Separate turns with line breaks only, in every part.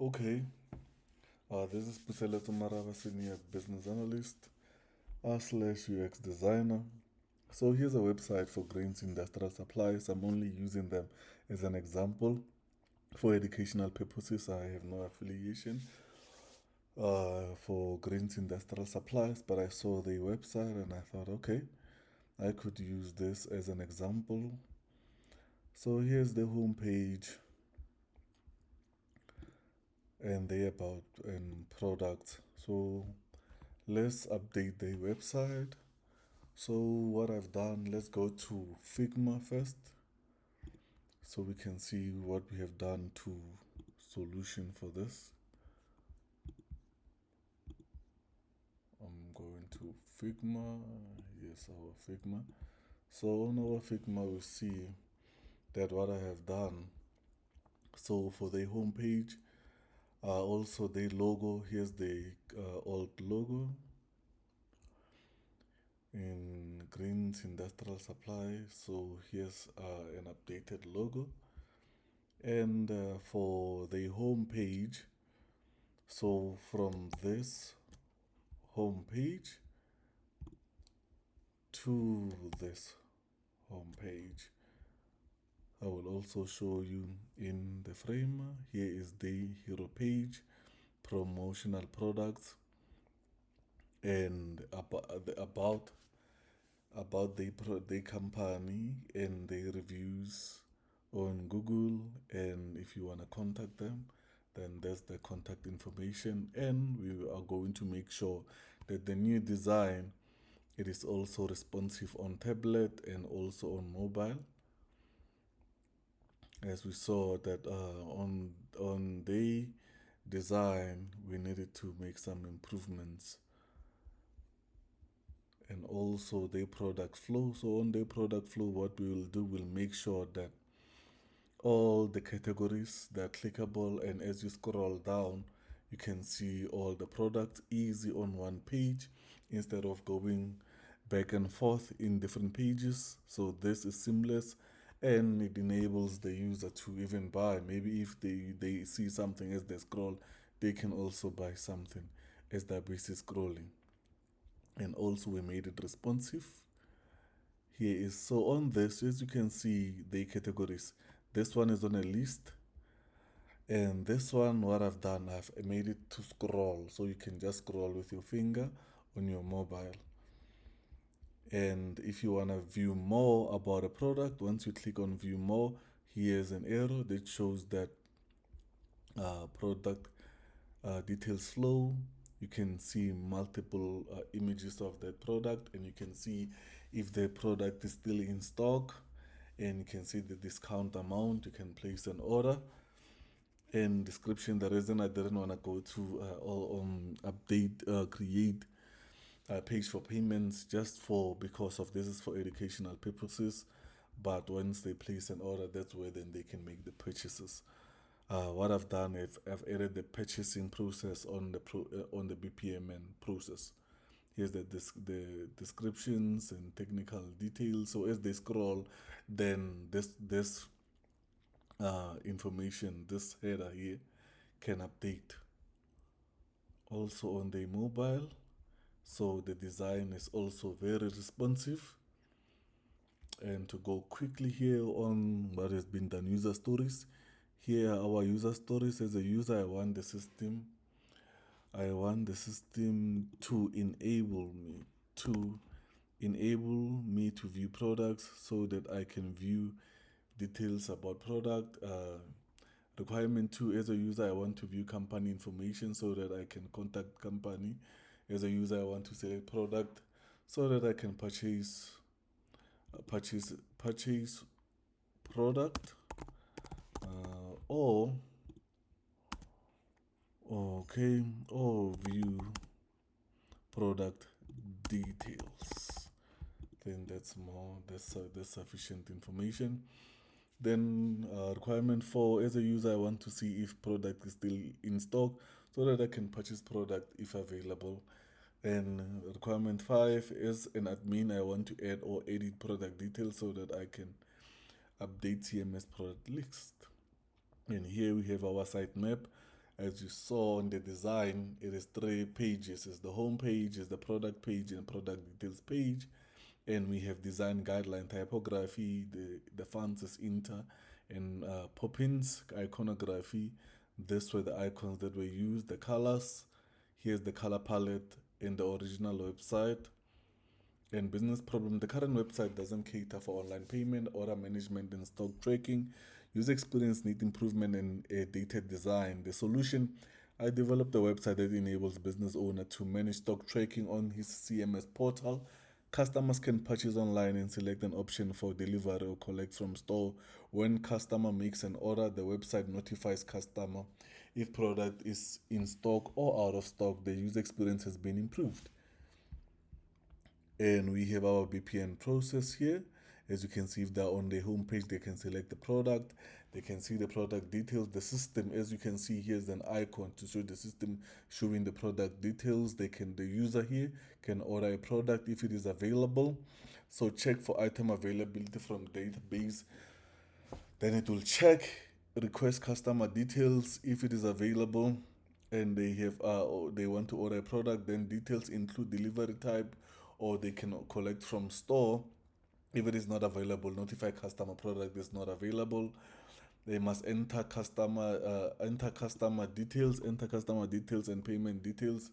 Okay, this is Pusela Marava, Senior Business Analyst slash UX Designer. So here's a website for grains industrial supplies. I'm only using them as an example for educational purposes. I have no affiliation for grains industrial supplies, but I saw the website and I thought, okay, I could use this as an example. So here's the home page and the about and products. So let's update the website. So what I've done, let's go to Figma first so we can see what we have done to solution for this. I'm going to Figma, yes, our Figma. So on our Figma we see that what I have done. So for the home page, also the logo, here's the old logo in Greens Industrial Supply. So here's an updated logo. And for the home page, so from this home page to this home page, I will also show you in the frame. Here is the hero page, promotional products, and about the company and the reviews on Google. And if you want to contact them, then there's the contact information. And we are going to make sure that the new design, it is also responsive on tablet and also on mobile. As we saw that on the design, we needed to make some improvements, and also the product flow. So on the product flow, what we will do, we'll make sure that all the categories that are clickable, and as you scroll down you can see all the products easy on one page instead of going back and forth in different pages. So this is seamless and it enables the user to even buy. Maybe if they see something as they scroll, they can also buy something as they're busy scrolling. And also we made it responsive. Here is, so on this, as you can see the categories, this one is on a list, and this one, what I've done, I've made it to scroll, so you can just scroll with your finger on your mobile. And if you want to view more about a product, once you click on view more, here's an arrow that shows that product details flow. You can see multiple images of that product, and you can see if the product is still in stock, and you can see the discount amount. You can place an order. And description, the reason I didn't want to go to create a page for payments just for because of this is for educational purposes. But once they place an order, that's where then they can make the purchases. What I've done is I've added the purchasing process on on the BPMN process. Here's the descriptions and technical details. So as they scroll, then this information, this header here, can update also on the mobile. So the design is also very responsive. And to go quickly here on what has been done, user stories. Here are our user stories. As a user, I want the system to enable me to view products so that I can view details about product. Requirement 2, as a user, I want to view company information so that I can contact company. As a user, I want to select product so that I can purchase product, or okay, or view product details. Then that's sufficient information. Then requirement 4, as a user, I want to see if product is still in stock so that I can purchase product if available. And requirement 5, as an admin, I want to add or edit product details so that I can update CMS product list. And here we have our sitemap. As you saw in the design, it is 3 pages. It's the home page, is the product page, and product details page. And we have design guideline typography, the fonts is Inter, and Poppins iconography. This were the icons that were used, the colors. Here's the color palette in the original website. And business problem, the current website doesn't cater for online payment, order management, and stock tracking. User experience need improvement in a data design. The solution, I developed a website that enables business owner to manage stock tracking on his CMS portal. Customers can purchase online and select an option for delivery or collect from store. When customer makes an order, the website notifies customer if product is in stock or out of stock. The user experience has been improved. And we have our BPN process here. As you can see, if they're on the home page, they can select the product. They can see the product details. The system, as you can see, here's an icon to show the system showing the product details. The user here can order a product if it is available. So check for item availability from database. Then it will check, request customer details if it is available, and they want to order a product. Then details include delivery type, or they can collect from store. If it is not available, notify customer product is not available. They must enter customer details and payment details,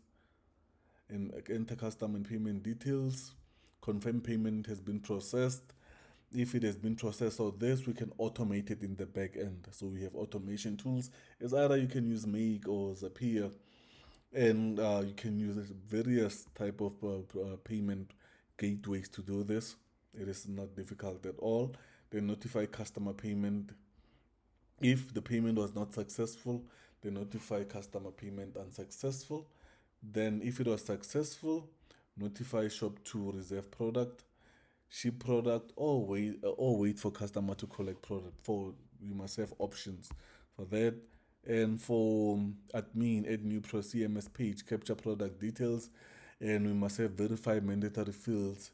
and enter customer and payment details. Confirm payment has been processed. If it has been processed or this, we can automate it in the back end. So we have automation tools. It's either you can use Make or Zapier, and you can use various type of payment gateways to do this. It is not difficult at all. They notify customer payment. If the payment was not successful, they notify customer payment unsuccessful. Then if it was successful, notify shop to reserve product, ship product, or wait for customer to collect product. For we must have options for that. And for admin, add new pro CMS page, capture product details, and we must have verify mandatory fields.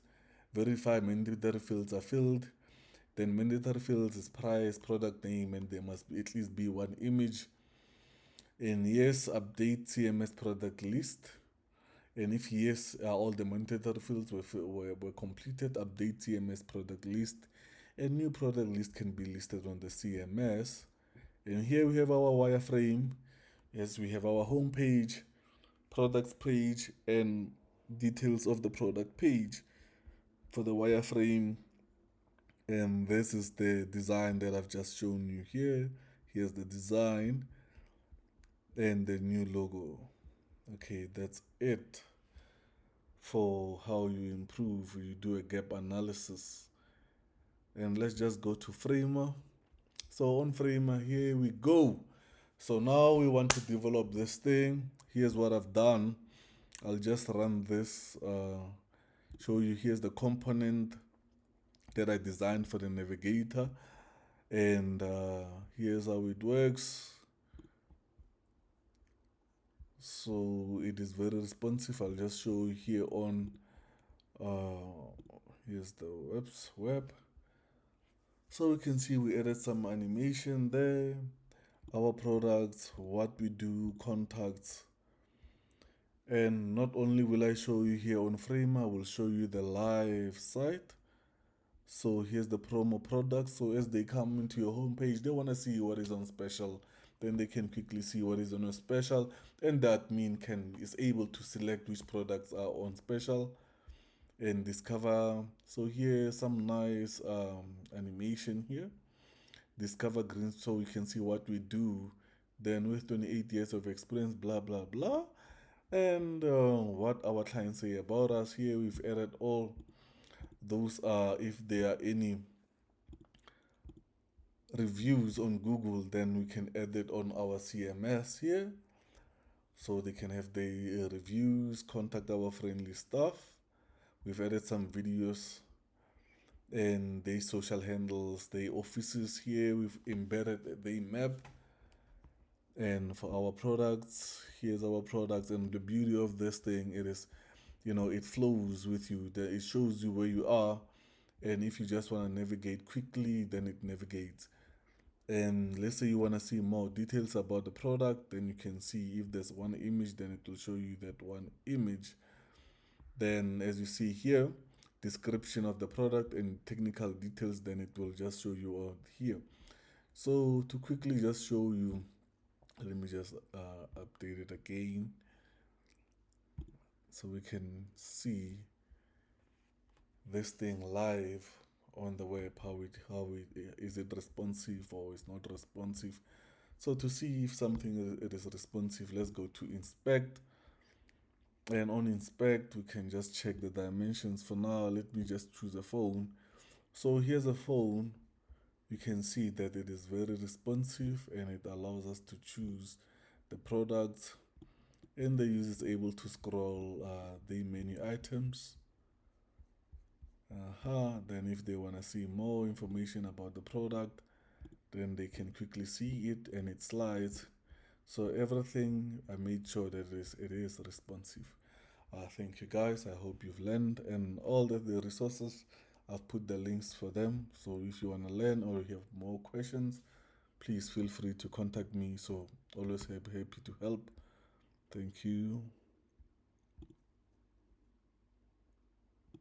Verify mandatory fields are filled. Then mandatory fields is price, product name, and there must be at least be one image. And yes, update CMS product list. And if yes, all the mandatory fields were completed, update CMS product list. A new product list can be listed on the CMS. And here we have our wireframe. Yes, we have our home page, products page, and details of the product page for the wireframe. And this is the design that I've just shown you here. Here's the design and the new logo. Okay, that's it for how you improve. You do a gap analysis. And let's just go to Framer. So on Framer, here we go. So now we want to develop this thing. Here's what I've done. I'll just run this, show you. Here's the component that I designed for the navigator. And here's how it works. So it is very responsive. I'll just show you here on, here's the web. So we can see we added some animation there, our products, what we do, contacts. And not only will I show you here on Frame, I will show you the live site. So here's the promo products. So as they come into your homepage, they want to see what is on special. Then they can quickly see what is on a special, and that is able to select which products are on special and discover. So here some nice animation here. Discover green, so you can see what we do. Then with 28 years of experience, blah blah blah, and what our clients say about us. Here we've added all those. If there are any reviews on Google, then we can add it on our CMS here, so they can have the reviews, contact our friendly staff. We've added some videos and their social handles, their offices here. We've embedded the map. And for our products, here's our products. And the beauty of this thing, it is, it flows with you. It shows you where you are. And if you just want to navigate quickly, then it navigates. And let's say you want to see more details about the product, then you can see if there's one image, then it will show you that one image. Then as you see here, description of the product and technical details, then it will just show you all here. So to quickly just show you, let me just update it again so we can see this thing live on the web, how it is it responsive or is not responsive. So to see if something it is responsive, let's go to inspect, and on inspect we can just check the dimensions. For now, let me just choose a phone. So here's a phone. You can see that it is very responsive and it allows us to choose the products, and the user is able to scroll the menu items. Then if they want to see more information about the product, then they can quickly see it and it slides. So everything, I made sure that it is responsive. Thank you guys. I hope you've learned, and all the resources, I've put the links for them. So if you want to learn or you have more questions, please feel free to contact me. So always happy to help. Thank you.